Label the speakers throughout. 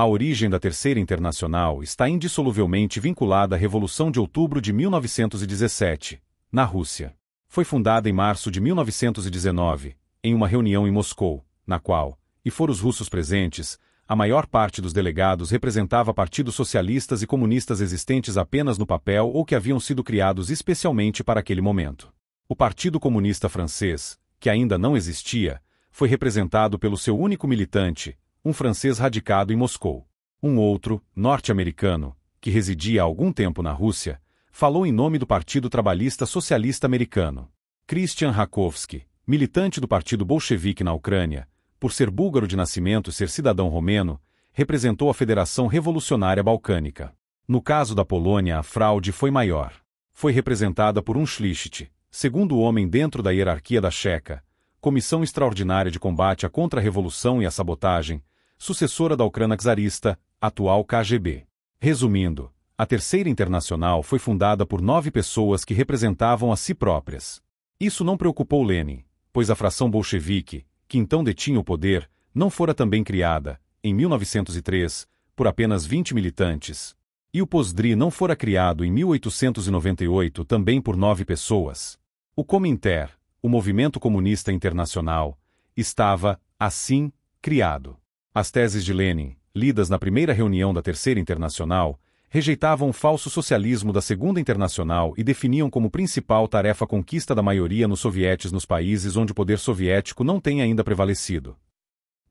Speaker 1: A origem da Terceira Internacional está indissoluvelmente vinculada à Revolução de Outubro de 1917, na Rússia. Foi fundada em março de 1919, em uma reunião em Moscou, na qual, e foram os russos presentes, a maior parte dos delegados representava partidos socialistas e comunistas existentes apenas no papel ou que haviam sido criados especialmente para aquele momento. O Partido Comunista Francês, que ainda não existia, foi representado pelo seu único militante, um francês radicado em Moscou. Um outro, norte-americano, que residia há algum tempo na Rússia, falou em nome do Partido Trabalhista Socialista Americano. Christian Rakovsky, militante do Partido Bolchevique na Ucrânia, por ser búlgaro de nascimento e ser cidadão romeno, representou a Federação Revolucionária Balcânica. No caso da Polônia, a fraude foi maior. Foi representada por um Schlicht, segundo homem dentro da hierarquia da Checa, Comissão Extraordinária de Combate à Contra-Revolução e à Sabotagem, sucessora da Ucrânia czarista, atual KGB. Resumindo, a Terceira Internacional foi fundada por 9 pessoas que representavam a si próprias. Isso não preocupou Lenin, pois a fração bolchevique, que então detinha o poder, não fora também criada, em 1903, por apenas 20 militantes. E o Pozdri não fora criado em 1898 também por 9 pessoas. O Cominter, o Movimento Comunista Internacional, estava, assim, criado. As teses de Lenin, lidas na primeira reunião da Terceira Internacional, rejeitavam o falso socialismo da Segunda Internacional e definiam como principal tarefa a conquista da maioria nos sovietes nos países onde o poder soviético não tem ainda prevalecido.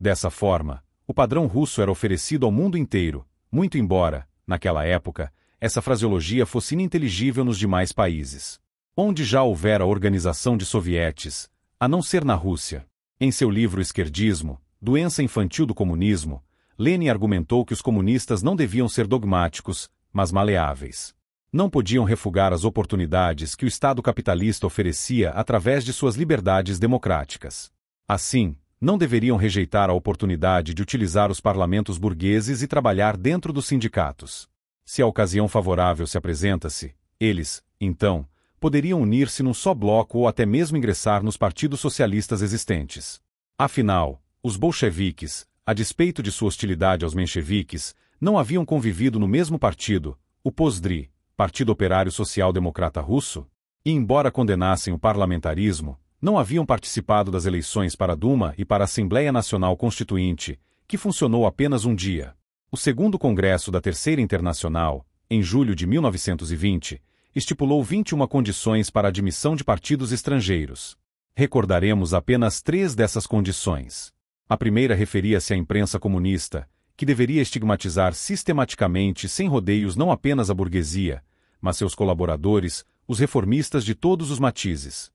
Speaker 1: Dessa forma, o padrão russo era oferecido ao mundo inteiro, muito embora, naquela época, essa fraseologia fosse ininteligível nos demais países. Onde já houvera organização de sovietes, a não ser na Rússia. Em seu livro Esquerdismo, Doença Infantil do Comunismo, Lenin argumentou que os comunistas não deviam ser dogmáticos, mas maleáveis. Não podiam refugar as oportunidades que o Estado capitalista oferecia através de suas liberdades democráticas. Assim, não deveriam rejeitar a oportunidade de utilizar os parlamentos burgueses e trabalhar dentro dos sindicatos. Se a ocasião favorável se apresenta-se, eles, então, poderiam unir-se num só bloco ou até mesmo ingressar nos partidos socialistas existentes. Afinal, os bolcheviques, a despeito de sua hostilidade aos mencheviques, não haviam convivido no mesmo partido, o Pozdri, Partido Operário Social Democrata Russo, e embora condenassem o parlamentarismo, não haviam participado das eleições para a Duma e para a Assembleia Nacional Constituinte, que funcionou apenas um dia. O segundo Congresso da Terceira Internacional, em julho de 1920, estipulou 21 condições para a admissão de partidos estrangeiros. Recordaremos apenas 3 dessas condições. A primeira referia-se à imprensa comunista, que deveria estigmatizar sistematicamente sem rodeios não apenas a burguesia, mas seus colaboradores, os reformistas de todos os matizes.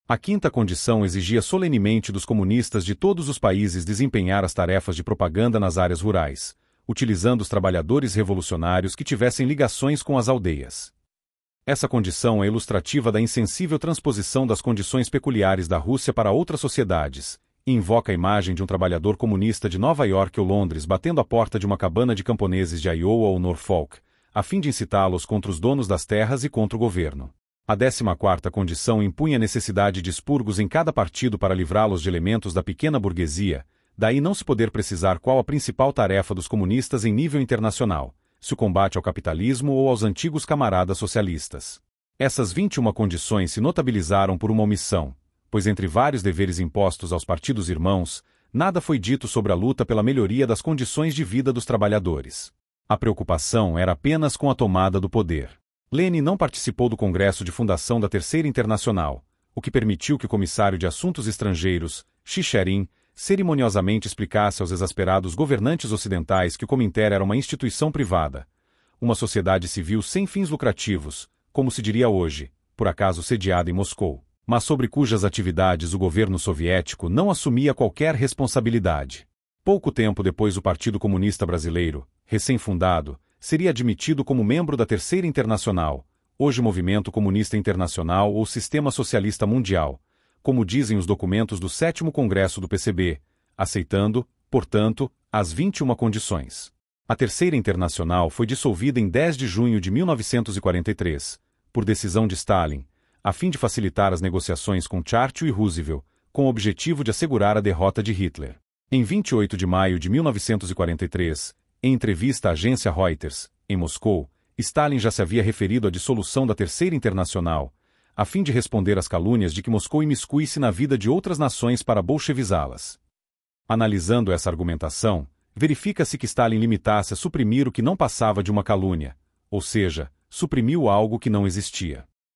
Speaker 1: A quinta condição exigia solenemente dos comunistas de todos os países desempenhar as tarefas de propaganda nas áreas rurais, utilizando os trabalhadores revolucionários que tivessem ligações com as aldeias. Essa condição é ilustrativa da insensível transposição das condições peculiares da Rússia para outras sociedades, e invoca a imagem de um trabalhador comunista de Nova York ou Londres batendo a porta de uma cabana de camponeses de Iowa ou Norfolk, a fim de incitá-los contra os donos das terras e contra o governo. A 14ª condição impunha a necessidade de expurgos em cada partido para livrá-los de elementos da pequena burguesia, daí não se poder precisar qual a principal tarefa dos comunistas em nível internacional, se o combate ao capitalismo ou aos antigos camaradas socialistas. Essas 21 condições se notabilizaram por uma omissão, pois entre vários deveres impostos aos partidos irmãos, nada foi dito sobre a luta pela melhoria das condições de vida dos trabalhadores. A preocupação era apenas com a tomada do poder. Lenin não participou do Congresso de Fundação da Terceira Internacional, o que permitiu que o comissário de Assuntos Estrangeiros, Chicherin, cerimoniosamente explicasse aos exasperados governantes ocidentais que o Cominter era uma instituição privada, uma sociedade civil sem fins lucrativos, como se diria hoje, por acaso sediada em Moscou, mas sobre cujas atividades o governo soviético não assumia qualquer responsabilidade. Pouco tempo depois o Partido Comunista Brasileiro, recém-fundado, seria admitido como membro da Terceira Internacional, hoje Movimento Comunista Internacional ou Sistema Socialista Mundial, como dizem os documentos do 7º Congresso do PCB, aceitando, portanto, as 21 condições. A Terceira Internacional foi dissolvida em 10 de junho de 1943, por decisão de Stalin, a fim de facilitar as negociações com Churchill e Roosevelt, com o objetivo de assegurar a derrota de Hitler. Em 28 de maio de 1943, Em entrevista à agência Reuters, em Moscou, Stalin já se havia referido à dissolução da Terceira Internacional, a fim de responder às calúnias de que Moscou imiscui-se na vida de outras nações para bolchevizá-las. Analisando essa argumentação, verifica-se que Stalin limitasse a suprimir o que não passava de uma calúnia, ou seja, suprimiu algo que não existia.